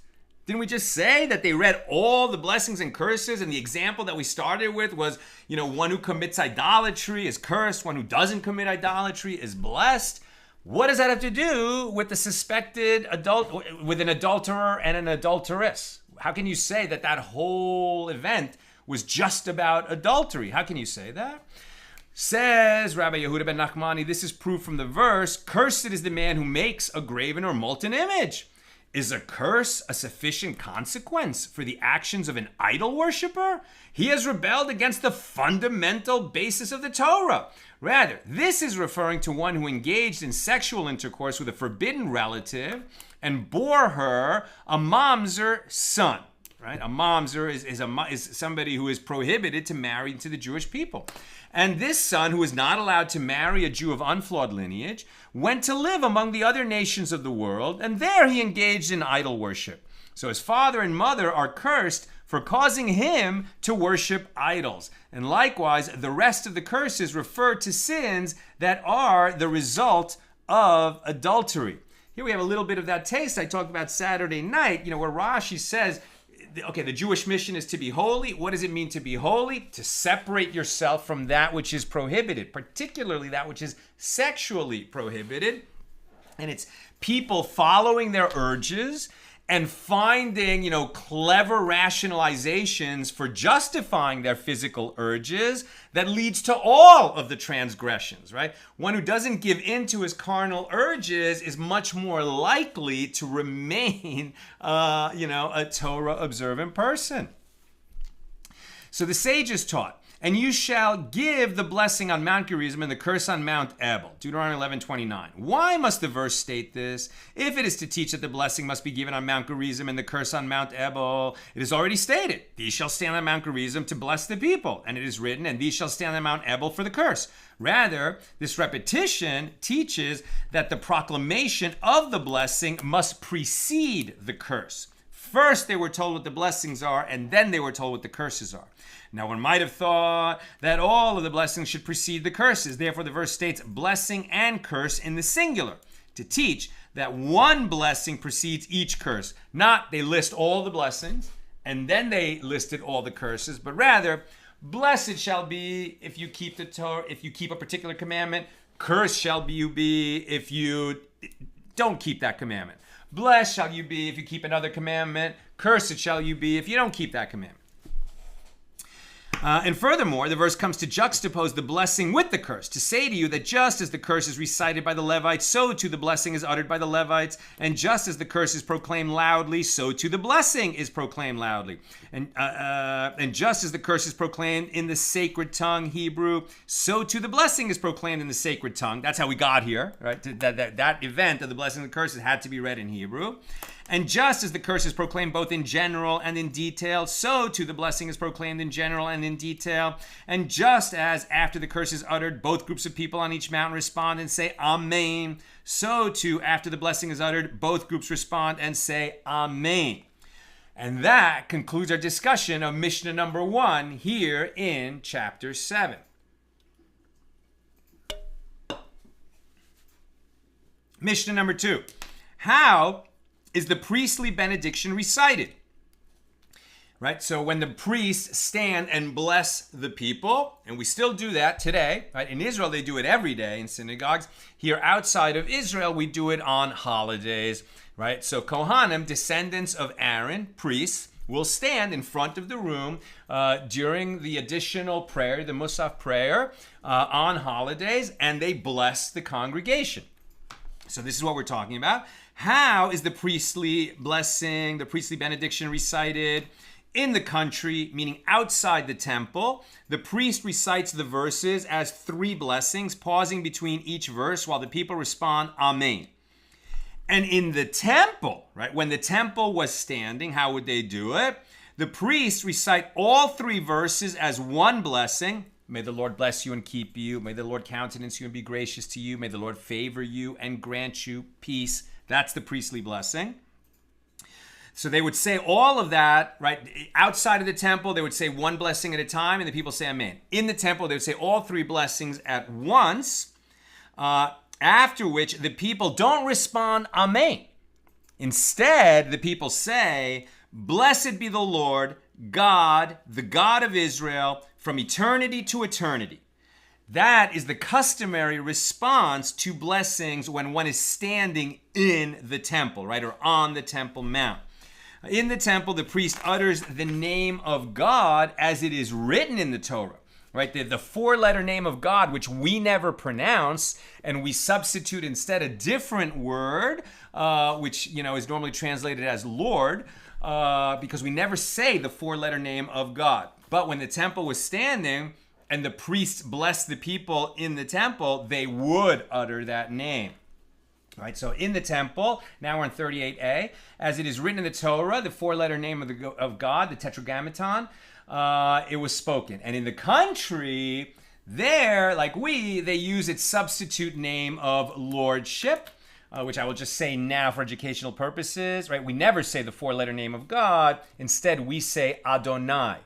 A: Didn't we just say that they read all the blessings and curses, and the example that we started with was, one who commits idolatry is cursed, one who doesn't commit idolatry is blessed? What does that have to do with the suspected with an adulterer and an adulteress? How can you say that whole event was just about adultery? How can you say that? Says Rabbi Yehuda ben Nachmani, this is proof from the verse, cursed is the man who makes a graven or molten image. Is a curse a sufficient consequence for the actions of an idol worshiper? He has rebelled against the fundamental basis of the Torah. Rather, this is referring to one who engaged in sexual intercourse with a forbidden relative and bore her a mamzer son. Right? A mamzer is somebody who is prohibited to marry into the Jewish people. And this son, who is not allowed to marry a Jew of unflawed lineage, went to live among the other nations of the world, and there he engaged in idol worship. So his father and mother are cursed for causing him to worship idols. And likewise, the rest of the curses refer to sins that are the result of adultery. Here we have a little bit of that taste I talked about Saturday night, where Rashi says, the Jewish mission is to be holy. What does it mean to be holy? To separate yourself from that which is prohibited, particularly that which is sexually prohibited. And it's people following their urges and finding, clever rationalizations for justifying their physical urges that leads to all of the transgressions, right? One who doesn't give in to his carnal urges is much more likely to remain, a Torah observant person. So the sages taught, and you shall give the blessing on Mount Gerizim and the curse on Mount Ebal. Deuteronomy 11:29. Why must the verse state this? If it is to teach that the blessing must be given on Mount Gerizim and the curse on Mount Ebal, it is already stated, these shall stand on Mount Gerizim to bless the people. And it is written, and these shall stand on Mount Ebal for the curse. Rather, this repetition teaches that the proclamation of the blessing must precede the curse. First, they were told what the blessings are, and then they were told what the curses are. Now, one might have thought that all of the blessings should precede the curses. Therefore, the verse states blessing and curse in the singular to teach that one blessing precedes each curse. Not they list all the blessings and then they listed all the curses, but rather, blessed shall be if you keep the Torah, if you keep a particular commandment. Curse shall you be if you don't keep that commandment. Blessed shall you be if you keep another commandment. Cursed shall you be if you don't keep that commandment. And furthermore, the verse comes to juxtapose the blessing with the curse, to say to you that just as the curse is recited by the Levites, so too the blessing is uttered by the Levites, and just as the curse is proclaimed loudly, so too the blessing is proclaimed loudly. And just as the curse is proclaimed in the sacred tongue, Hebrew, so too the blessing is proclaimed in the sacred tongue. That's how we got here, right? That event of the blessing and the curses had to be read in Hebrew. And just as the curse is proclaimed both in general and in detail, so too the blessing is proclaimed in general and in detail. And just as after the curse is uttered, both groups of people on each mountain respond and say Amen, so too after the blessing is uttered, both groups respond and say Amen. And that concludes our discussion of Mishnah number 1 here in chapter 7. Mishnah number 2. How is the priestly benediction recited? Right, so when the priests stand and bless the people, and we still do that today, right? In Israel, they do it every day in synagogues. Here outside of Israel, we do it on holidays, right? So Kohanim, descendants of Aaron, priests, will stand in front of the room during the additional prayer, the Musaf prayer, on holidays, and they bless the congregation. So this is what we're talking about. How is the priestly blessing, the priestly benediction recited? In the country, meaning outside the temple, the priest recites the verses as 3 blessings, pausing between each verse while the people respond, Amen. And in the temple, right, when the temple was standing, how would they do it? The priests recite all 3 verses as 1 blessing. May the Lord bless you and keep you. May the Lord countenance you and be gracious to you. May the Lord favor you and grant you peace. That's the priestly blessing. So they would say all of that, right? Outside of the temple, they would say 1 blessing at a time, and the people say Amen. In the temple, they would say all 3 blessings at once, after which the people don't respond Amen. Instead, the people say, Blessed be the Lord, God, the God of Israel, from eternity to eternity. That is the customary response to blessings when one is standing in the temple, right, or on the Temple Mount. In the temple, the priest utters the name of God as it is written in the Torah, right? The 4-letter name of God, which we never pronounce, and we substitute instead a different word, which is normally translated as Lord, because we never say the 4-letter name of God. But when the temple was standing, and the priests blessed the people in the temple, they would utter that name. Right, so in the temple, now we're in 38a, as it is written in the Torah, the 4-letter name of God, the Tetragrammaton, it was spoken. And in the country, there, like they use its substitute name of lordship, which I will just say now for educational purposes. Right, we never say the 4-letter name of God. Instead, we say Adonai.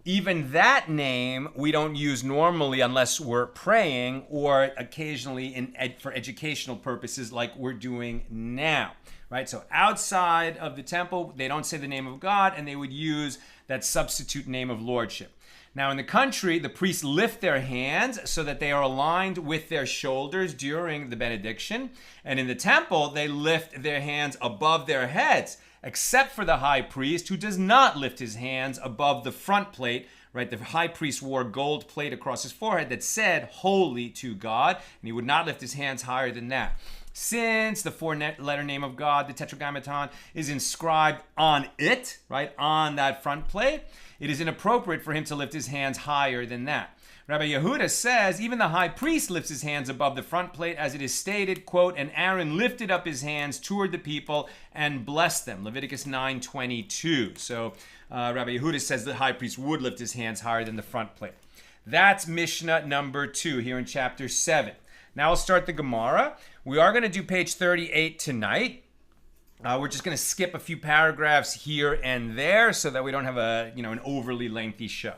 A: Even that name we don't use normally unless we're praying or occasionally for educational purposes like we're doing now. right? So outside of the temple, they don't say the name of God, and they would use that substitute name of lordship. Now in the country, the priests lift their hands so that they are aligned with their shoulders during the benediction. And in the temple, they lift their hands above their heads, except for the high priest, who does not lift his hands above the front plate, right? The high priest wore a gold plate across his forehead that said, "Holy to God," and he would not lift his hands higher than that. Since the four-letter name of God, the Tetragrammaton, is inscribed on it, right, on that front plate, it is inappropriate for him to lift his hands higher than that. Rabbi Yehuda says, even the high priest lifts his hands above the front plate, as it is stated, quote, "And Aaron lifted up his hands toward the people and blessed them," Leviticus 9:22. So Rabbi Yehuda says the high priest would lift his hands higher than the front plate. That's Mishnah number 2 here in chapter 7. Now I'll start the Gemara. We are going to do page 38 tonight. We're just going to skip a few paragraphs here and there so that we don't have an overly lengthy show.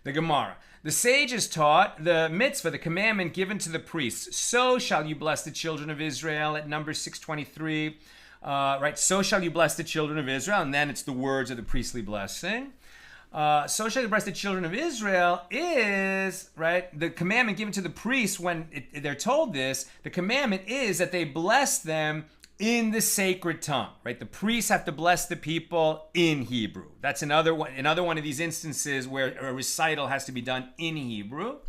A: The Gemara. The sages taught the mitzvah, the commandment given to the priests. So shall you bless the children of Israel at Numbers 6:23. Right? So shall you bless the children of Israel. And then it's the words of the priestly blessing. So shall you bless the children of Israel is, right, the commandment given to the priests when they're told this. The commandment is that they bless them in the sacred tongue, right? The priests have to bless the people in Hebrew. That's another one of these instances where a recital has to be done in Hebrew.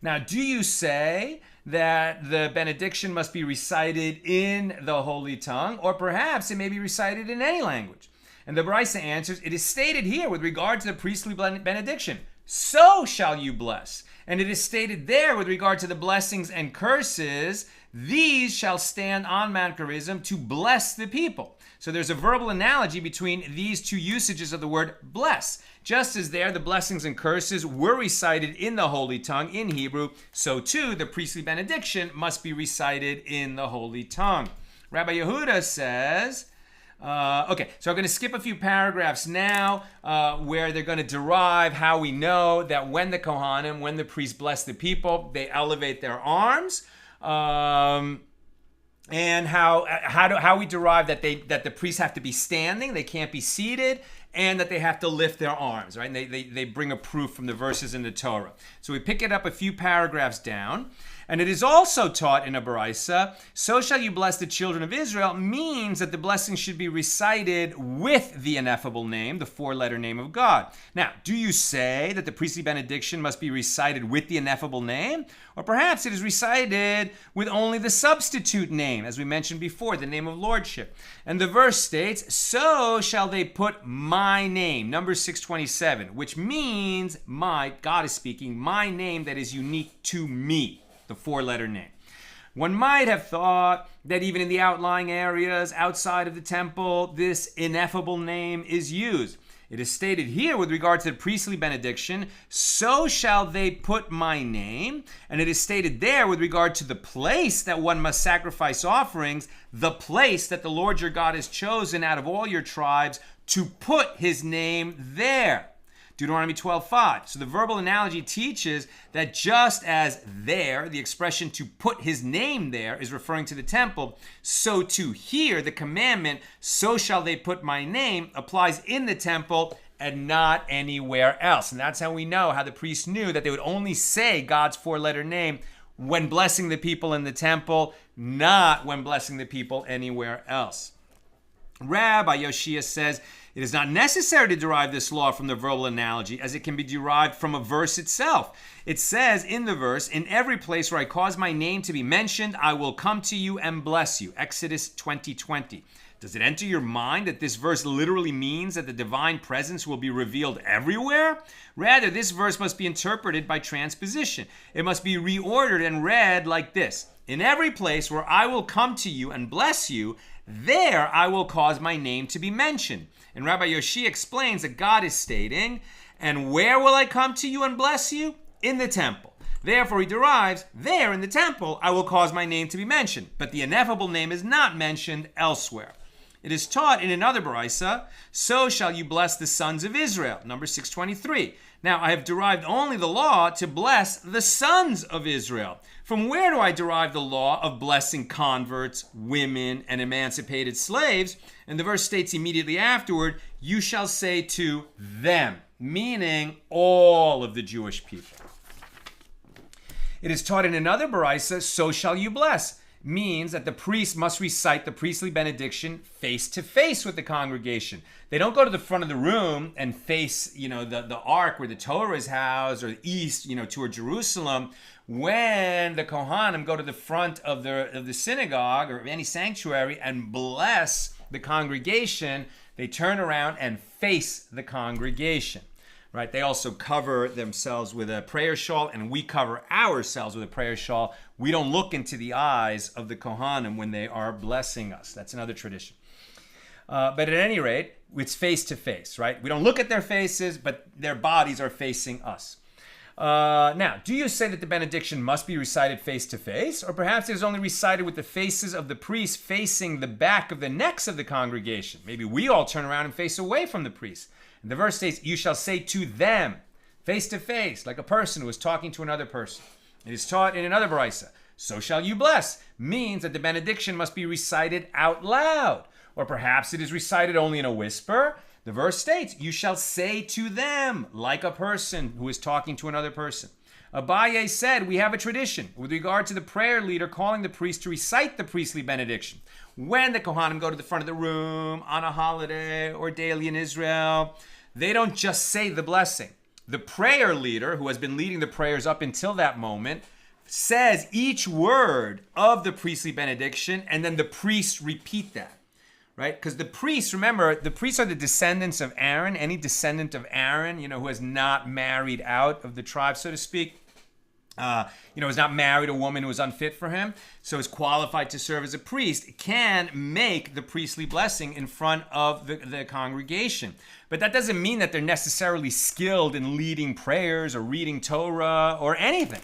A: Now, do you say that the benediction must be recited in the holy tongue, or perhaps it may be recited in any language? And the Brisa answers, it is stated here with regard to the priestly benediction, so shall you bless. And it is stated there with regard to the blessings and curses, these shall stand on Mount Gerizim to bless the people. So there's a verbal analogy between these two usages of the word bless. Just as there the blessings and curses were recited in the holy tongue in Hebrew, so too the priestly benediction must be recited in the holy tongue. Rabbi Yehuda says, okay, so I'm going to skip a few paragraphs now where they're going to derive how we know that when the Kohanim, when the priests bless the people, they elevate their arms, and how we derive that the priests have to be standing, they can't be seated, and that they have to lift their arms, right? And they bring a proof from the verses in the Torah. So we pick it up a few paragraphs down. And it is also taught in a Baraisa, so shall you bless the children of Israel, means that the blessing should be recited with the ineffable name, the four-letter name of God. Now, do you say that the priestly benediction must be recited with the ineffable name? Or perhaps it is recited with only the substitute name, as we mentioned before, the name of lordship. And the verse states, so shall they put my name, Numbers 6:27, which means God is speaking, my name that is unique to me. The four-letter name. One might have thought that even in the outlying areas outside of the temple, this ineffable name is used. It is stated here with regard to the priestly benediction, so shall they put my name. And it is stated there with regard to the place that one must sacrifice offerings, the place that the Lord your God has chosen out of all your tribes to put his name there. Deuteronomy 12:5. So the verbal analogy teaches that just as there, the expression to put his name there is referring to the temple, so too here, the commandment, so shall they put my name, applies in the temple and not anywhere else. And that's how we know how the priests knew that they would only say God's four-letter name when blessing the people in the temple, not when blessing the people anywhere else. Rabbi Yoshia says, it is not necessary to derive this law from the verbal analogy, as it can be derived from a verse itself. It says in the verse, in every place where I cause my name to be mentioned, I will come to you and bless you. Exodus 20:20. Does it enter your mind that this verse literally means that the divine presence will be revealed everywhere? Rather, this verse must be interpreted by transposition. It must be reordered and read like this. In every place where I will come to you and bless you, there I will cause my name to be mentioned. And Rabbi Yoshi explains that God is stating, and where will I come to you and bless you? In the temple. Therefore he derives, there in the temple I will cause my name to be mentioned. But the ineffable name is not mentioned elsewhere. It is taught in another Baraisa, so shall you bless the sons of Israel. Number 623. Now, I have derived only the law to bless the sons of Israel. From where do I derive the law of blessing converts, women, and emancipated slaves? And the verse states immediately afterward, you shall say to them, meaning all of the Jewish people. It is taught in another Baraisa, so shall you bless. Means that the priest must recite the priestly benediction face to face with the congregation. They don't go to the front of the room and face, the ark where the Torah is housed, or east, toward Jerusalem. When the Kohanim go to the front of the synagogue or any sanctuary and bless the congregation, they turn around and face the congregation. Right? They also cover themselves with a prayer shawl, and we cover ourselves with a prayer shawl. We don't look into the eyes of the Kohanim when they are blessing us. That's another tradition. But at any rate, it's face to face, right? We don't look at their faces, but their bodies are facing us. Now, do you say that the benediction must be recited face to face, or perhaps it is only recited with the faces of the priests facing the back of the necks of the congregation? Maybe we all turn around and face away from the priest. And the verse states, you shall say to them, face to face, like a person who is talking to another person. It is taught in another Baraisa, so shall you bless, means that the benediction must be recited out loud. Or perhaps it is recited only in a whisper. The verse states, you shall say to them, like a person who is talking to another person. Abaye said, we have a tradition with regard to the prayer leader calling the priest to recite the priestly benediction. When the Kohanim go to the front of the room on a holiday or daily in Israel, they don't just say the blessing. The prayer leader, who has been leading the prayers up until that moment, says each word of the priestly benediction, and then the priests repeat that. Right? Because the priests, remember, the priests are the descendants of Aaron. Any descendant of Aaron, who has not married out of the tribe, so to speak, has not married a woman who is unfit for him, so is qualified to serve as a priest, can make the priestly blessing in front of the congregation. But that doesn't mean that they're necessarily skilled in leading prayers or reading Torah or anything.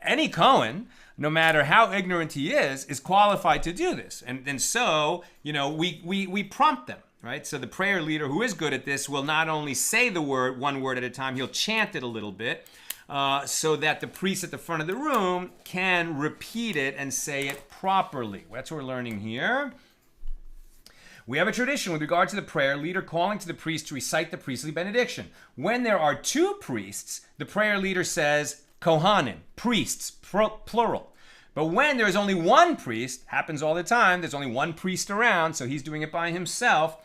A: Any Cohen, no matter how ignorant he is qualified to do this. And so, we prompt them, right? So the prayer leader who is good at this will not only say the word, one word at a time, he'll chant it a little bit, so that the priest at the front of the room can repeat it and say it properly. That's what we're learning here. We have a tradition with regard to the prayer leader calling to the priest to recite the priestly benediction. When there are two priests, the prayer leader says, Kohanim, priests, plural. But when there is only one priest, happens all the time, there's only one priest around, so he's doing it by himself.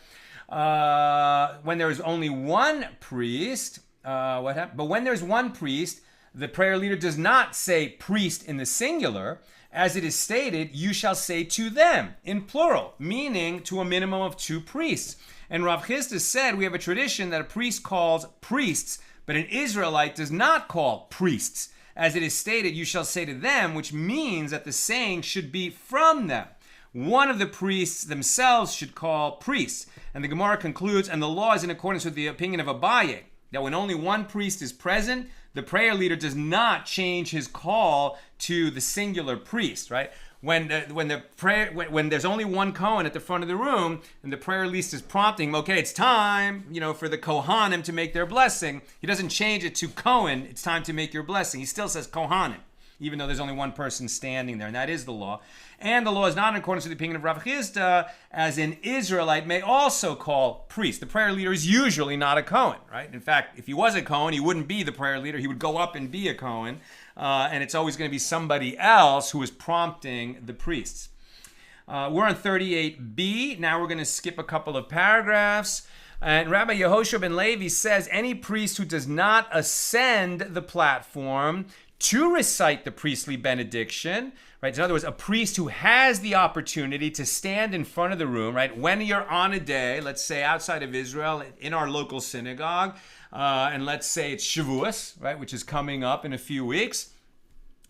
A: When there is only one priest, what happened? But when there's one priest, the prayer leader does not say priest in the singular. As it is stated, you shall say to them in plural, meaning to a minimum of two priests. And Rav Chisda said we have a tradition that a priest calls priests, but an Israelite does not call priests. As it is stated, you shall say to them, which means that the saying should be from them. One of the priests themselves should call priests. And the Gemara concludes, and the law is in accordance with the opinion of Abaye, that when only one priest is present, the prayer leader does not change his call to the singular priest, right? When there's only one Kohen at the front of the room, and the prayer leader is prompting him, okay, it's time, for the Kohanim to make their blessing. He doesn't change it to Kohen, it's time to make your blessing. He still says Kohanim, even though there's only one person standing there, and that is the law. And the law is not in accordance with the opinion of Rav Chisda, as an Israelite may also call priest. The prayer leader is usually not a Kohen, right? In fact, if he was a Kohen, he wouldn't be the prayer leader. He would go up and be a Kohen, and it's always going to be somebody else who is prompting the priests. We're on 38b. Now we're going to skip a couple of paragraphs. And Rabbi Yehoshua ben Levi says, any priest who does not ascend the platform to recite the priestly benediction, right? In other words, a priest who has the opportunity to stand in front of the room, right? When you're on a day, let's say outside of Israel, in our local synagogue, and let's say it's Shavuos, right? Which is coming up in a few weeks.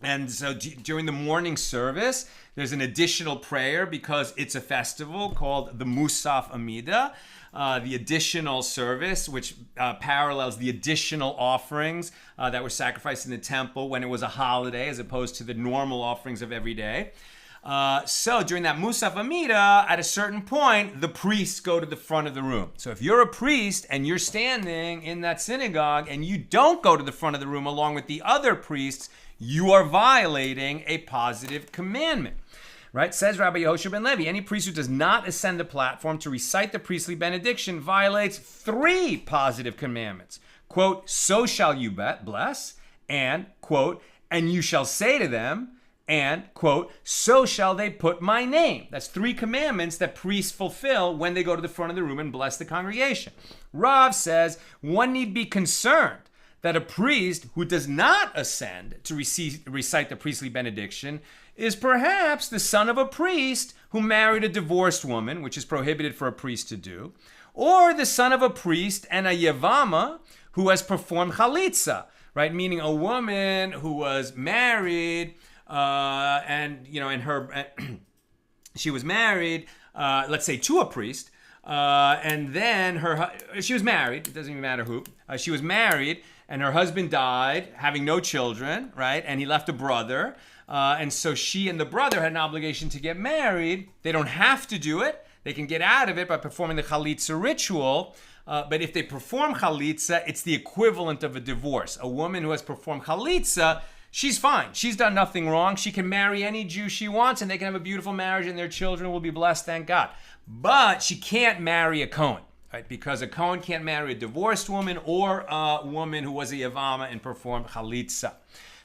A: And so during the morning service, there's an additional prayer because it's a festival called the Musaf Amida, the additional service, which parallels the additional offerings that were sacrificed in the temple when it was a holiday, as opposed to the normal offerings of every day. So during that Musaf Amida, at a certain point, the priests go to the front of the room. So if you're a priest and you're standing in that synagogue and you don't go to the front of the room along with the other priests, you are violating a positive commandment. Right? Says Rabbi Yehoshua ben Levi, any priest who does not ascend the platform to recite the priestly benediction violates 3 positive commandments. Quote, so shall you bless, and, quote, and you shall say to them, and, quote, so shall they put my name. That's 3 commandments that priests fulfill when they go to the front of the room and bless the congregation. Rav says one need be concerned that a priest who does not ascend to recite the priestly benediction is perhaps the son of a priest who married a divorced woman, which is prohibited for a priest to do, or the son of a priest and a yevama who has performed chalitza, right? Meaning a woman who was married she was married, let's say, to a priest, and then she was married. It doesn't even matter who. She was married, and her husband died, having no children, right? And he left a brother, and so she and the brother had an obligation to get married. They don't have to do it. They can get out of it by performing the chalitza ritual. But if they perform chalitza, it's the equivalent of a divorce. A woman who has performed chalitza, she's fine. She's done nothing wrong. She can marry any Jew she wants, and they can have a beautiful marriage, and their children will be blessed, thank God. But she can't marry a Kohen, right? Because a Kohen can't marry a divorced woman or a woman who was a Yavama and performed chalitza.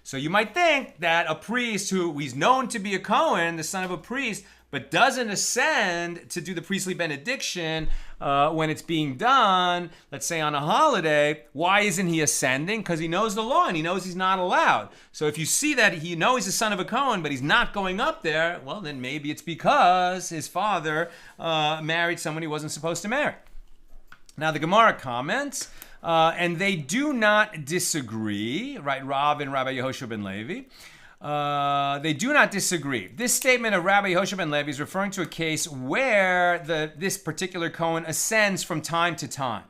A: So you might think that a priest who is known to be a Kohen, the son of a priest, but doesn't ascend to do the priestly benediction when it's being done, let's say on a holiday, why isn't he ascending? Because he knows the law and he knows he's not allowed. So if you see that he's the son of a Kohen, but he's not going up there, well, then maybe it's because his father married someone he wasn't supposed to marry. Now the Gemara comments, and they do not disagree, right? Rav and Rabbi Yehoshua ben Levi. They do not disagree. This statement of Rabbi Yehoshua ben Levi is referring to a case where this particular Kohen ascends from time to time.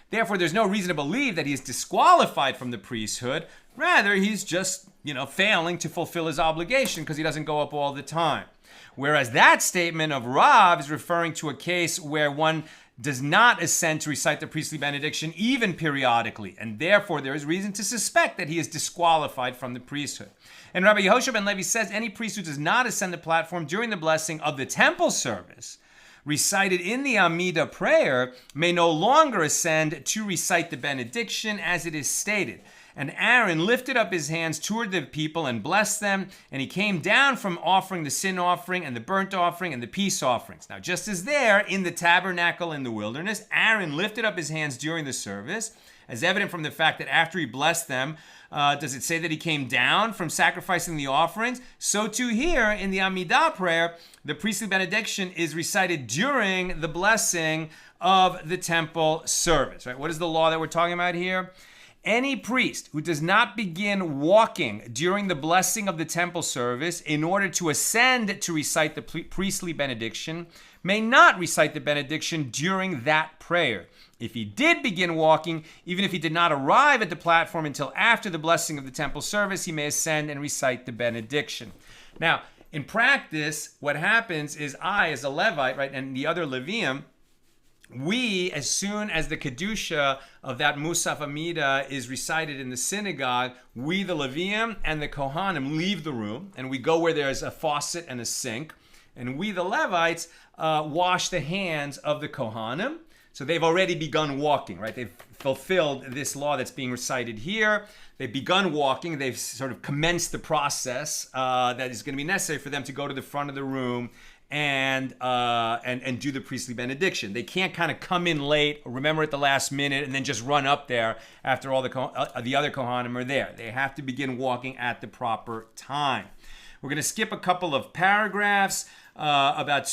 A: Therefore, there's no reason to believe that he is disqualified from the priesthood. Rather, he's just, failing to fulfill his obligation because he doesn't go up all the time. Whereas that statement of Rav is referring to a case where one does not ascend to recite the priestly benediction even periodically, and therefore there is reason to suspect that he is disqualified from the priesthood. And Rabbi Yehoshua ben Levi says any priest who does not ascend the platform during the blessing of the temple service recited in the Amida prayer may no longer ascend to recite the benediction as it is stated. And Aaron lifted up his hands toward the people and blessed them, and he came down from offering the sin offering and the burnt offering and the peace offerings. Now, just as there in the tabernacle in the wilderness, Aaron lifted up his hands during the service, as evident from the fact that after he blessed them, does it say that he came down from sacrificing the offerings? So too here in the Amidah prayer, the priestly benediction is recited during the blessing of the temple service. Right? What is the law that we're talking about here? Any priest who does not begin walking during the blessing of the temple service in order to ascend to recite the priestly benediction may not recite the benediction during that prayer. If he did begin walking, even if he did not arrive at the platform until after the blessing of the temple service, he may ascend and recite the benediction. Now, in practice, what happens is I, as a Levite, right, and the other Levium, we, as soon as the Kedusha of that Musaf Amida is recited in the synagogue, we, the Levium, and the Kohanim leave the room, and we go where there's a faucet and a sink, and we, the Levites, wash the hands of the Kohanim. So they've already begun walking, right? They've fulfilled this law that's being recited here. They've begun walking. They've sort of commenced the process that is going to be necessary for them to go to the front of the room and do the priestly benediction. They can't kind of come in late or remember at the last minute and then just run up there after all the other Kohanim are there. They have to begin walking at the proper time. We're going to skip a couple of paragraphs about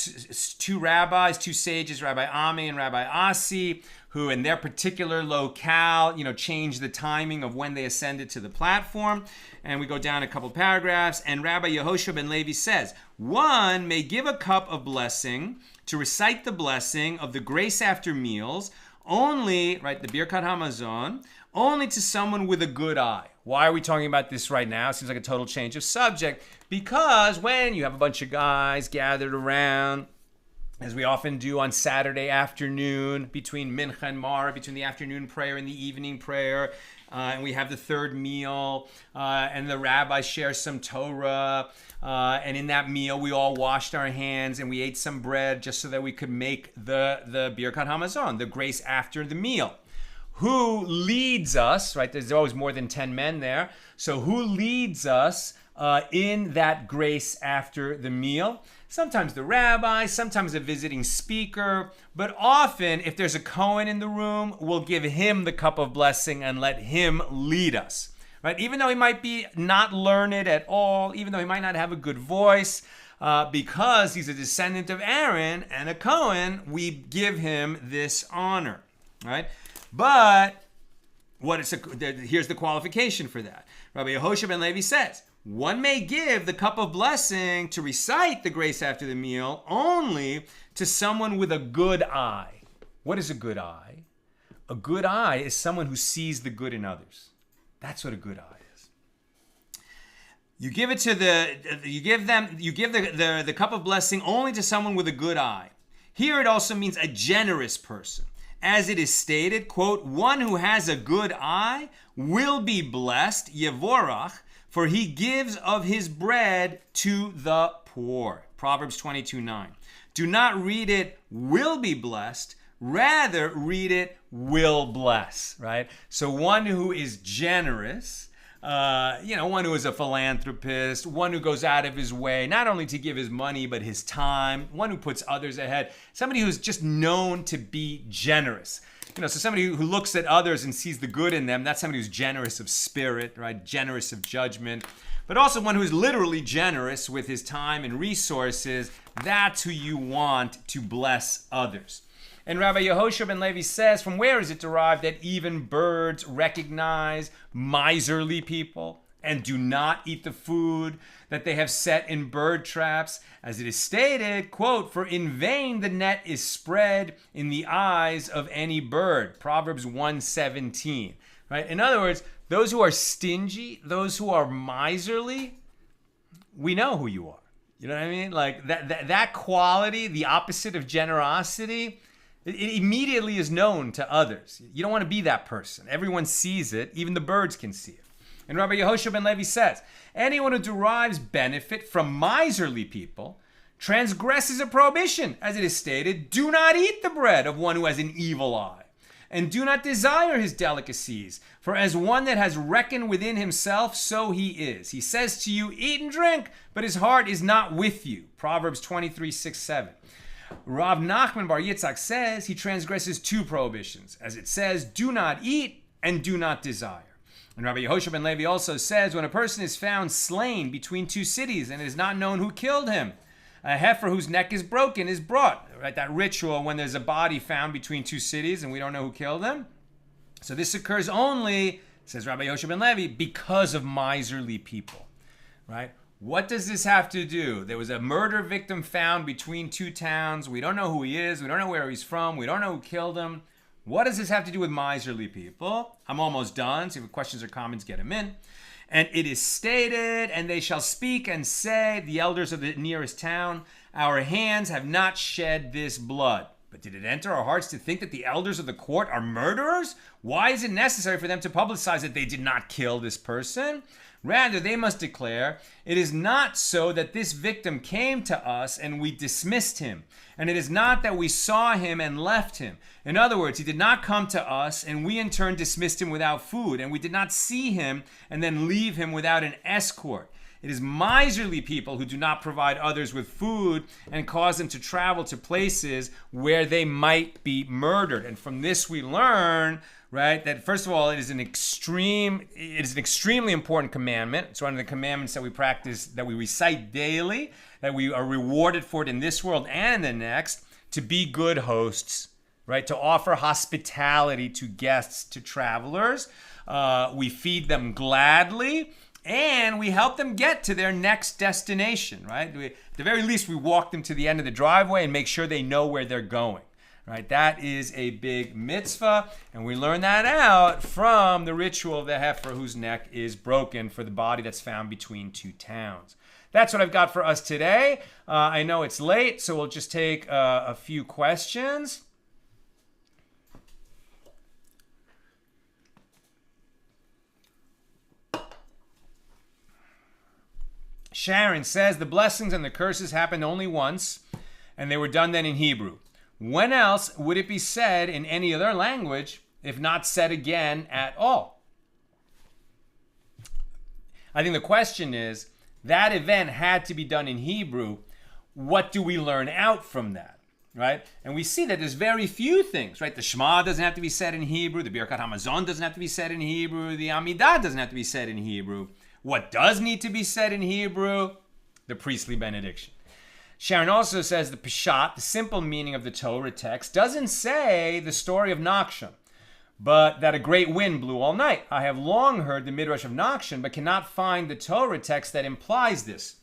A: two rabbis, two sages, Rabbi Ami and Rabbi Asi, who in their particular locale, changed the timing of when they ascended to the platform. And we go down a couple paragraphs, and Rabbi Yehoshua ben Levi says, one may give a cup of blessing to recite the blessing of the grace after meals, only, right, the Birkat Hamazon, only to someone with a good eye. Why are we talking about this right now? Seems like a total change of subject. Because when you have a bunch of guys gathered around, as we often do on Saturday afternoon, between Mincha and Mara, between the afternoon prayer and the evening prayer, and we have the third meal, and the rabbi shares some Torah, and in that meal we all washed our hands and we ate some bread just so that we could make the Birkat Hamazon, the grace after the meal. Who leads us, right? There's always more than 10 men there. So who leads us in that grace after the meal? Sometimes the rabbi, sometimes a visiting speaker, but often if there's a Kohen in the room, we'll give him the cup of blessing and let him lead us, right? Even though he might be not learned at all, even though he might not have a good voice, because he's a descendant of Aaron and a Kohen, we give him this honor, right? But here's the qualification for that. Rabbi Yehoshua ben Levi says, one may give the cup of blessing to recite the grace after the meal only to someone with a good eye. What is a good eye? A good eye is someone who sees the good in others. That's what a good eye is. You give the cup of blessing only to someone with a good eye. Here it also means a generous person. As it is stated, quote, one who has a good eye will be blessed, Yevorach, for he gives of his bread to the poor. Proverbs 22:9. Do not read it will be blessed, rather read it will bless, right? So one who is generous, one who is a philanthropist, one who goes out of his way, not only to give his money, but his time, one who puts others ahead, somebody who's just known to be generous. So somebody who looks at others and sees the good in them, that's somebody who's generous of spirit, right? Generous of judgment. But also one who is literally generous with his time and resources. That's who you want to bless others. And Rabbi Yehoshua ben Levi says, from where is it derived that even birds recognize miserly people and do not eat the food that they have set in bird traps? As it is stated, quote, for in vain the net is spread in the eyes of any bird. Proverbs 1:17, right? In other words, those who are stingy, those who are miserly, we know who you are. You know what I mean? Like that quality, the opposite of generosity, it immediately is known to others. You don't want to be that person. Everyone sees it. Even the birds can see it. And Rabbi Yehoshua ben Levi says, anyone who derives benefit from miserly people transgresses a prohibition. As it is stated, do not eat the bread of one who has an evil eye, and do not desire his delicacies. For as one that has reckoned within himself, so he is. He says to you, eat and drink, but his heart is not with you. Proverbs 23:6-7. Rav Nachman Bar Yitzhak says he transgresses two prohibitions. As it says, do not eat and do not desire. And Rabbi Yehoshua ben Levi also says, when a person is found slain between two cities and it is not known who killed him, a heifer whose neck is broken is brought. Right, that ritual when there's a body found between two cities and we don't know who killed him. So this occurs only, says Rabbi Yehoshua ben Levi, because of miserly people. Right? What does this have to do? There was a murder victim found between two towns. We don't know who he is. We don't know where he's from. We don't know who killed him. What does this have to do with miserly people? I'm almost done. So if you have questions or comments, get them in. And it is stated, and they shall speak and say, the elders of the nearest town, our hands have not shed this blood. But did it enter our hearts to think that the elders of the court are murderers? Why is it necessary for them to publicize that they did not kill this person? Rather, they must declare, it is not so that this victim came to us and we dismissed him. And it is not that we saw him and left him. In other words, he did not come to us and we in turn dismissed him without food. And we did not see him and then leave him without an escort. It is miserly people who do not provide others with food and cause them to travel to places where they might be murdered. And from this we learn, right, that first of all, it is an extremely important commandment. It's one of the commandments that we practice, that we recite daily, that we are rewarded for it in this world and in the next, to be good hosts, right, to offer hospitality to guests, to travelers. We feed them gladly, and we help them get to their next destination, right? At the very least, we walk them to the end of the driveway and make sure they know where they're going. Right? That is a big mitzvah, and we learn that out from the ritual of the heifer whose neck is broken for the body that's found between two towns. That's what I've got for us today. I know it's late, so we'll just take a few questions. Sharon says the blessings and the curses happened only once, and they were done then in Hebrew. When else would it be said in any other language, if not said again at all? I think the question is, that event had to be done in Hebrew. What do we learn out from that? Right? And we see that there's very few things, right? The Shema doesn't have to be said in Hebrew. The Birkat Hamazon doesn't have to be said in Hebrew. The Amidah doesn't have to be said in Hebrew. What does need to be said in Hebrew? The priestly benediction. Sharon also says the Peshat, the simple meaning of the Torah text, doesn't say the story of Nachshon, but that a great wind blew all night. I have long heard the Midrash of Nachshon, but cannot find the Torah text that implies this.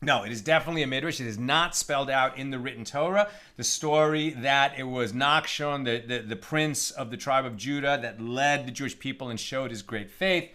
A: No, it is definitely a Midrash. It is not spelled out in the written Torah. The story that it was Nachshon, the prince of the tribe of Judah, that led the Jewish people and showed his great faith.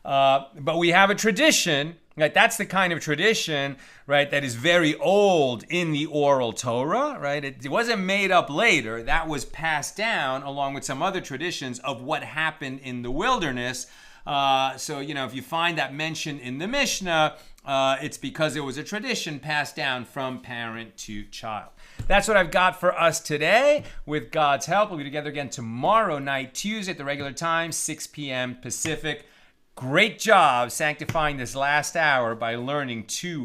A: But we have a tradition, right? That's the kind of tradition, right, that is very old in the oral Torah, right? It wasn't made up later. That was passed down along with some other traditions of what happened in the wilderness. So, if you find that mention in the Mishna, it's because it was a tradition passed down from parent to child. That's what I've got for us today. With God's help, we'll be together again tomorrow night, Tuesday at the regular time, 6 p.m. Pacific. Great job sanctifying this last hour by learning two